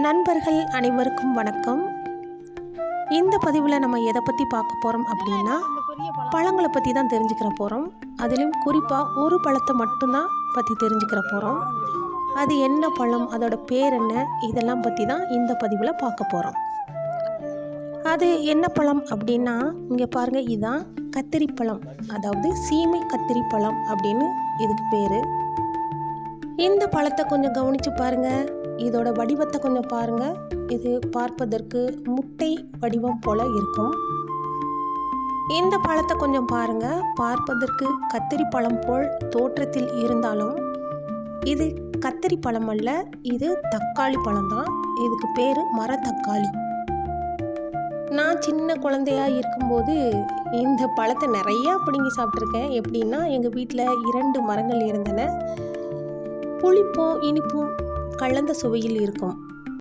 நண்பர்கள் அனைவருக்கும் வணக்கம். இந்த பதிவில் நம்ம எதை பற்றி பார்க்க போகிறோம் அப்படின்னா, பழங்களை பற்றி தான் தெரிஞ்சுக்கிற போகிறோம். அதிலும் குறிப்பாக ஒரு பழத்தை மட்டும்தான் பற்றி தெரிஞ்சுக்கிற போகிறோம். அது என்ன பழம், அதோட பேர் என்ன, இதெல்லாம் பற்றி தான் இந்த பதிவில் பார்க்க போகிறோம். அது என்ன பழம் அப்படின்னா, இங்கே பாருங்கள், இதுதான் கத்திரிப்பழம். அதாவது சீமை கத்திரிப்பழம் அப்படின்னு இதுக்கு பேர். இந்த பழத்தை கொஞ்சம் கவனித்து பாருங்கள். இதோட வடிவத்தை கொஞ்சம் பாருங்கள். இது பார்ப்பதற்கு முட்டை வடிவம் போல இருக்கும். இந்த பழத்தை கொஞ்சம் பாருங்கள். பார்ப்பதற்கு கத்திரி பழம் போல் தோற்றத்தில் இருந்தாலும் இது கத்திரி பழம் அல்ல, இது தக்காளி பழம்தான். இதுக்கு பேர் மரத்தக்காளி. நான் சின்ன குழந்தையாக இருக்கும்போது இந்த பழத்தை நிறையா பிடுங்கி சாப்பிட்ருக்கேன். எப்படின்னா, எங்கள் வீட்டில் 2 மரங்கள் இருந்தன. புளிப்பும் இனிப்பும் கலந்த சுவையில் இருக்கும்.